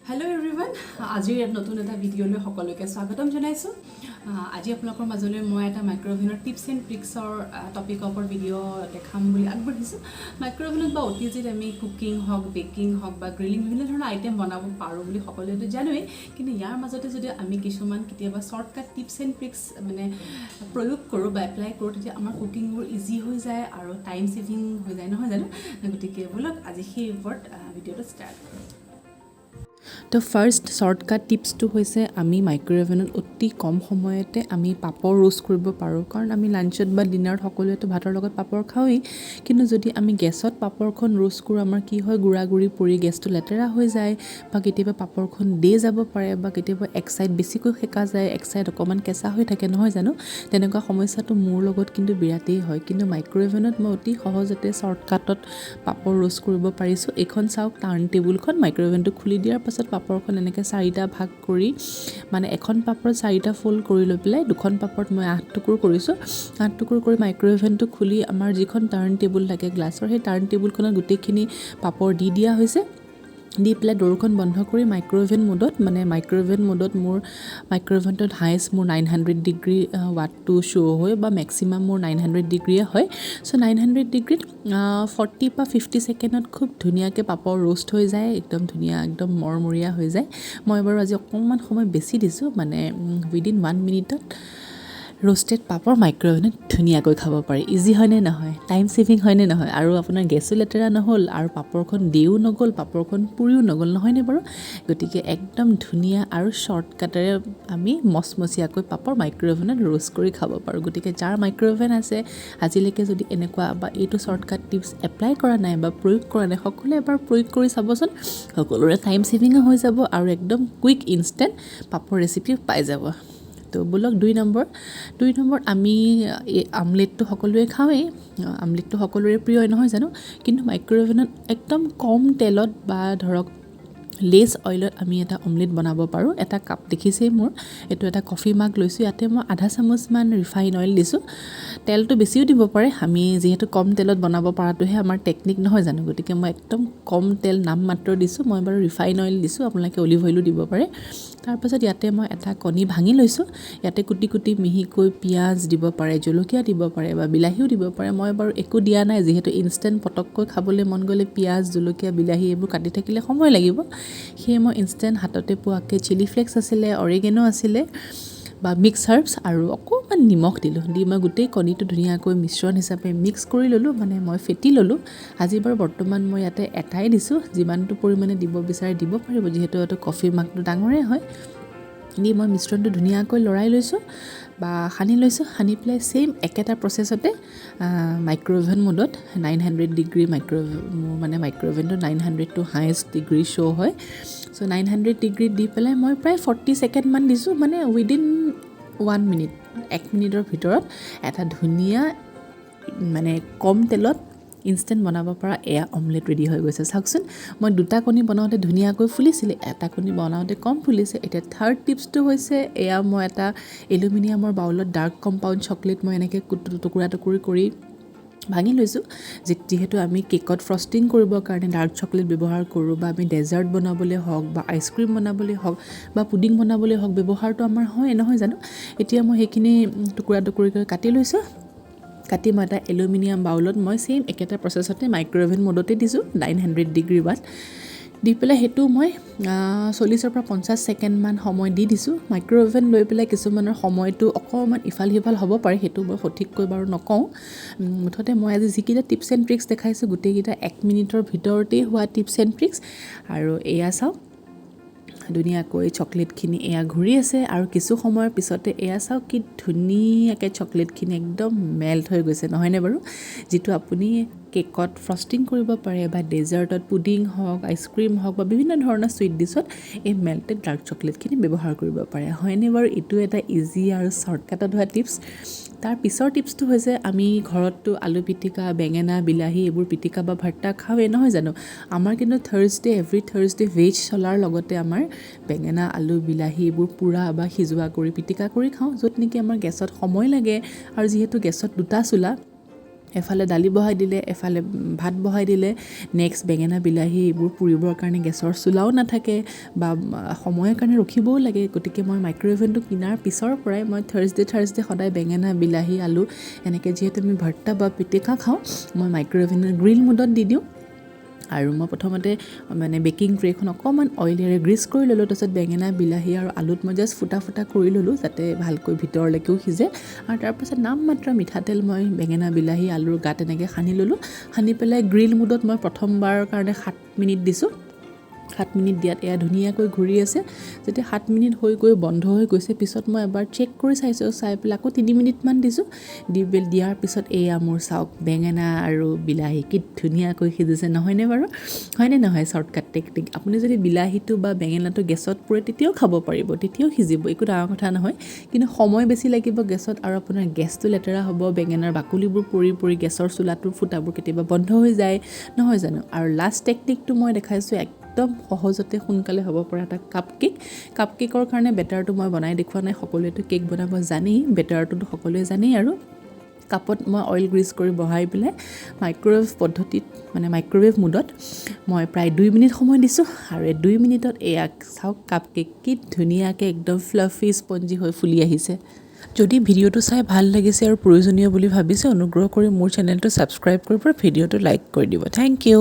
Hello everyone, আজিৰ নতুন এটা ভিডিঅ'লৈ সকলোকে স্বাগতম জনাইছো। আজি আপোনালোকৰ মাজলৈ মই এটা মাইক্ৰ'ওভেনৰ টিপছ এণ্ড ট্ৰিক্সৰ টপিকৰ ওপৰত ভিডিঅ' দেখাম বুলি আগবাঢ়িছো। মাইক্ৰ'ওভেনত বা অতিজিত আমি কুকিং হওক, বেকিং হওক বা গ্ৰিলিং বিভিন্ন ধৰণৰ আইটেম বনাব পাৰোঁ বুলি সকলোৱেতো জানোৱেই, কিন্তু ইয়াৰ মাজতে যদি আমি কিছুমান কেতিয়াবা শ্বৰ্টকাট টিপছ এণ্ড ট্ৰিক্স মানে প্ৰয়োগ কৰোঁ বা এপ্লাই কৰোঁ, তেতিয়া আমাৰ কুকিংবোৰ ইজি হৈ যায় আৰু টাইম ছেভিং হৈ যায়, নহয় জানো? গতিকে বলক আজি সেই ওপৰত ভিডিঅ'টো ষ্টাৰ্ট কৰোঁ। তো ফাৰ্ষ্ট শ্বৰ্টকাট টিপছটো হৈছে আমি মাইক্ৰ'ওভেনত অতি কম সময়তে আমি পাপৰ ৰোষ্ট কৰিব পাৰোঁ। কাৰণ আমি লাঞ্চত বা ডিনাৰত সকলোৱেতো ভাতৰ লগত পাপৰ খাওঁৱেই, কিন্তু যদি আমি গেছত পাপৰখন ৰোষ্ট কৰোঁ, আমাৰ কি হয়, গুড়া গুড়ি পৰি গেছটো লেতেৰা হৈ যায় বা কেতিয়াবা পাপৰখন দে যাব পাৰে বা কেতিয়াবা এক ছাইড বেছিকৈ সেকা যায়, এক ছাইড অকণমান কেঁচা হৈ থাকে, নহয় জানো? তেনেকুৱা সমস্যাটো মোৰ লগত কিন্তু বিৰাটেই হয়। কিন্তু মাইক্ৰ'ওভেনত মই অতি সহজতে শ্বৰ্টকাটত পাপৰ ৰোষ্ট কৰিব পাৰিছোঁ। এইখন চাওক, টাৰ্ণ টেবুলখন মাইক্ৰ'ওভেনটো খুলি দিয়াৰ পাছত পাপৰখন এনেকৈ 4টা ভাগ কৰি, মানে এখন পাপৰত 4টা ফ'ল্ড কৰি লৈ পেলাই দুখন পাপৰত মই 8 টুকুৰ কৰিছোঁ। 8 টুকুৰ কৰি মাইক্ৰ'ওভেনটো খুলি আমাৰ যিখন টাৰ্ণ টেবুল থাকে গ্লাছৰ, সেই টাৰ্ণ টেবুলখনত গোটেইখিনি পাপৰ দি দিয়া হৈছে। দি পেলাই ডোৰখন বন্ধ কৰি মাইক্ৰ'ওভেন মোডত মোৰ মাইক্ৰ'ওভেনটোত হায়েষ্ট মোৰ 900 ডিগ্ৰী ৱাটটো শ্ব' হয় বা মেক্সিমাম মোৰ 900 ডিগ্ৰীয়ে হয়। চ' 900 ডিগ্ৰীত 40 বা 50 ছেকেণ্ডত খুব ধুনীয়াকৈ পাপৰ ৰোষ্ট হৈ যায়, একদম ধুনীয়া, একদম মৰমৰীয়া হৈ যায়। মই বাৰু আজি অকণমান সময় বেছি দিছোঁ, মানে উইদিন 1 মিনিটত ৰোষ্টেড পাপৰ মাইক্ৰ'ওভেনত ধুনীয়াকৈ খাব পাৰি। ইজি হয়নে নহয়? টাইম ছেভিং হয়নে নহয়? আৰু আপোনাৰ গেছো লেতেৰা নহ'ল আৰু পাপৰখন দেও নগ'ল, পাপৰখন পুৰিও নগ'ল, নহয়নে বাৰু? গতিকে একদম ধুনীয়া আৰু শ্বৰ্টকাটেৰে আমি মচমচীয়াকৈ পাপৰ মাইক্ৰ'ওভেনত ৰোষ্ট কৰি খাব পাৰোঁ। গতিকে যাৰ মাইক্ৰ'ওভেন আছে, আজিলৈকে যদি এনেকুৱা বা এইটো শ্বৰ্টকাট টিপছ এপ্লাই কৰা নাই বা প্ৰয়োগ কৰা নাই, সকলোৱে এবাৰ প্ৰয়োগ কৰি চাবচোন। সকলোৰে টাইম ছেভিঙো হৈ যাব আৰু একদম কুইক ইনষ্টেণ্ট পাপৰ ৰেচিপি পাই যাব। তো বলক 2 নম্বৰ আমি আমলেটটো সকলোৱে খাওঁৱেই, আমলেটটো সকলোৰে প্ৰিয় নহয় জানো? কিন্তু মাইক্ৰ'ওভেনত একদম কম তেলত বা ধৰক লেছ অইলত আমি এটা অমলেট বনাব পাৰোঁ। এটা কাপ দেখিছেই মোৰ, এইটো এটা কফি মাগ লৈছোঁ, ইয়াতে মই আধা চামুচমান ৰিফাইন অইল দিছোঁ। তেলটো বেছিও দিব পাৰে, আমি যিহেতু কম তেলত বনাব পৰাটোহে আমাৰ টেকনিক, নহয় জানো? গতিকে মই একদম কম তেল নামমাত্ৰ দিছোঁ। মই বাৰু ৰিফাইন অইল দিছোঁ, আপোনালোকে অলিভ অইলো দিব পাৰে। তাৰপাছত ইয়াতে মই এটা কণী ভাঙি লৈছোঁ। ইয়াতে কুটি কুটি মিহিকৈ পিঁয়াজ দিব পাৰে, জলকীয়া দিব পাৰে বা বিলাহীও দিব পাৰে। মই বাৰু একো দিয়া নাই, যিহেতু ইনষ্টেণ্ট পটককৈ খাবলৈ মন গ'লে পিঁয়াজ, জলকীয়া, বিলাহী এইবোৰ কাটি থাকিলে সময় লাগিব। সেয়ে মই ইনষ্টেণ্ট হাততে পোৱাকৈ চিলি ফ্লেক্স আছিলে, অৰিগেনো আছিলে বা মিক্স হাৰ্বছ আৰু অকণমান নিমখ দিলোঁ। দি মই গোটেই কণীটো ধুনীয়াকৈ মিশ্ৰণ হিচাপে মিক্স কৰি ল'লোঁ, মানে মই ফেটি ল'লোঁ। আজি বাৰু বৰ্তমান মই ইয়াতে এটাই দিছোঁ, যিমানটো পৰিমাণে দিব বিচাৰে দিব পাৰিব, যিহেতু এইটো কফি মাগটো ডাঙৰেই হয়। দি মই মিশ্ৰণটো ধুনীয়াকৈ লৰাই লৈছোঁ বা সানি লৈছোঁ। সানি পেলাই ছেইম একেটা প্ৰচেছতে মাইক্ৰ'ওভেন মোডত 900 ডিগ্ৰী মোৰ মানে মাইক্ৰ'ওভেনটো 900 টু হায়েষ্ট ডিগ্ৰী শ্ব' হয়। চ' 900 ডিগ্ৰীত দি পেলাই মই প্ৰায় 40 ছেকেণ্ডমান দিছোঁ, মানে উইদিন 1 মিনিট, 1 মিনিটৰ ভিতৰত এটা ধুনীয়া, মানে কম তেলত ইনষ্টেণ্ট বনাব পৰা এয়া অমলেট ৰেডি হৈ গৈছে। চাওকচোন, মই 2টা কণী বনাওঁতে ধুনীয়াকৈ ফুলিছিলে, এটা কণী বনাওঁতে কম ফুলিছে। এতিয়া থাৰ্ড টিপছটো হৈছে, এয়া মই এটা এলুমিনিয়ামৰ বাউলত ডাৰ্ক কম্পাউণ্ড চকলেট মই এনেকৈ টুকুৰা টুকুৰি কৰি ভাঙি লৈছোঁ। যিহেতু আমি কেকত ফ্ৰষ্টিং কৰিবৰ কাৰণে ডাৰ্ক চকলেট ব্যৱহাৰ কৰোঁ, বা আমি ডেজাৰ্ট বনাবলৈ হওক বা আইচক্ৰীম বনাবলৈ হওক বা পুডিং বনাবলৈ হওক ব্যৱহাৰটো আমাৰ হয়, নহয় জানো? এতিয়া মই সেইখিনি টুকুৰা টুকুৰি কৰি কাটি লৈছোঁ। কাটি মই এটা এলুমিনিয়াম বাউলত মই ছেইম একেটা প্ৰচেছতে মাইক্ৰ'ওভেন মোডতে দিছোঁ, 900 ডিগ্ৰী ৱাট দি পেলাই সেইটো মই 40 পৰা 50 ছেকেণ্ডমান সময় দি দিছোঁ। মাইক্ৰ'ওভেন লৈ পেলাই কিছুমানৰ সময়টো অকণমান ইফাল সিফাল হ'ব পাৰে, সেইটো মই সঠিককৈ বাৰু নকওঁ। মুঠতে মই আজি যিকেইটা টিপছ এণ্ড ট্ৰিক্স দেখাইছোঁ, গোটেইকেইটা 1 মিনিটৰ ভিতৰতেই হোৱা টিপছ এণ্ড ট্ৰিক্স। আৰু এয়া চাওক, ধুনীয়াকৈ চকলেটখিনি এয়া ঘূৰি আছে আৰু কিছু সময়ৰ পিছতে এয়া চাওক কি ধুনীয়াকৈ চকলেটখিনি একদম মেল্ট হৈ গৈছে, নহয়নে বাৰু? যিটো আপুনি কেকত ফ্ৰষ্টিং কৰিব পাৰে বা ডেজাৰ্টত পুডিং হওক, আইচক্ৰীম হওক বা বিভিন্ন ধৰণৰ চুইট ডিছত এই মেল্টেড ডাৰ্ক চকলেটখিনি ব্যৱহাৰ কৰিব পাৰে, হয়নে বাৰু? এইটো এটা ইজি আৰু শ্বৰ্টকাটত হোৱা টিপছ। তাৰ পিছৰ টিপছটো হৈছে, আমি ঘৰততো আলু পিটিকা, বেঙেনা, বিলাহী এইবোৰ পিটিকা বা ভৰ্তা খাওঁৱেই, নহয় জানো? আমাৰ কিন্তু এভৰি থাৰ্ছডে ভেজ চলাৰ লগতে আমাৰ বেঙেনা, আলু, বিলাহী এইবোৰ পোৰা বা সিজোৱা কৰি পিটিকা কৰি খাওঁ, য'ত নেকি আমাৰ গেছত সময় লাগে। আৰু যিহেতু গেছত 2টা চোলা, এফালে দালি বহাই দিলে, এফালে ভাত বহাই দিলে, নেক্সট বেঙেনা বিলাহী এইবোৰ পুৰিবৰ কাৰণে গেছৰ চোলাও নাথাকে বা সময়ৰ কাৰণে ৰখিবও লাগে। গতিকে মই মাইক্ৰ'ৱেভনটো কিনাৰ পিছৰ পৰাই মই থাৰ্ছডে সদায় বেঙেনা বিলাহী আলু এনেকৈ যিহেতু আমি ভৰ্তা বা পিটিকা খাওঁ, মই মাইক্ৰ'ৱেভনৰ গ্ৰিল মোডত দি দিওঁ। আৰু মই প্ৰথমতে মানে বেকিং ট্ৰেখন অকণমান অইলেৰে গ্ৰীছ কৰি ল'লোঁ। তাৰপিছত বেঙেনা বিলাহী আৰু আলুত মই জাষ্ট ফুটা কৰি ল'লোঁ যাতে ভালকৈ ভিতৰলৈকেও সিজে। আৰু তাৰপিছত নামমাত্ৰ মিঠাতেল মই বেঙেনা বিলাহী আলুৰ গাত এনেকৈ সানি ল'লোঁ। সানি পেলাই গ্ৰিল মোডত মই প্ৰথমবাৰৰ কাৰণে 7 মিনিট দিছোঁ। 7 মিনিট দিয়াত এয়া ধুনীয়াকৈ ঘূৰি আছে। যেতিয়া 7 মিনিট হৈ গৈ বন্ধ হৈ গৈছে, পিছত মই এবাৰ চেক কৰি চাইছোঁ, চাই পেলাই আকৌ 3 মিনিটমান দিছোঁ। দিয়াৰ পিছত এয়া মোৰ চাওক বেঙেনা আৰু বিলাহী কি ধুনীয়াকৈ সিজিছে, নহয়নে বাৰু? হয়নে নহয়? Shortcut technique. আপুনি যদি বিলাহীটো বা বেঙেনাটো গেছত পুৰে তেতিয়াও খাব পাৰিব, তেতিয়াও সিজিব, একো ডাঙৰ কথা নহয়। কিন্তু সময় বেছি লাগিব গেছত, আৰু আপোনাৰ গেছটো লেতেৰা হ'ব। বেঙেনাৰ বাকলিবোৰ পৰি গেছৰ চোলাটোৰ ফুটাবোৰ কেতিয়াবা বন্ধ হৈ যায়, নহয় জানো? আৰু লাষ্ট টেকনিকটো মই দেখাইছোঁ একদম সহজতে সোনকালে হ'ব পৰা এটা কাপ কেকৰ কাৰণে বেটাৰটো মই বনাই দেখুওৱা নাই। সকলোৱেতো কেক বনাব জানেই, বেটাৰটোতো সকলোৱে জানেই। আৰু কাপত মই অইল গ্ৰীছ কৰি বহাই পেলাই মাইক্ৰ'ৱেভ পদ্ধতিত মানে মাইক্ৰ'ৱেভ মোডত মই প্ৰায় 2 মিনিট সময় দিছোঁ। আৰু এই 2 মিনিটত এয়া চাওক কাপ কেক কি ধুনীয়াকৈ একদম ফ্লাফি স্পঞ্জি হৈ ফুলি আহিছে। যদি ভিডিঅ'টো চাই ভাল লাগিছে আৰু প্ৰয়োজনীয় বুলি ভাবিছে, অনুগ্ৰহ কৰি মোৰ চেনেলটো ছাবস্ক্ৰাইব কৰিব আৰু ভিডিঅ'টো লাইক কৰি দিব। Thank U.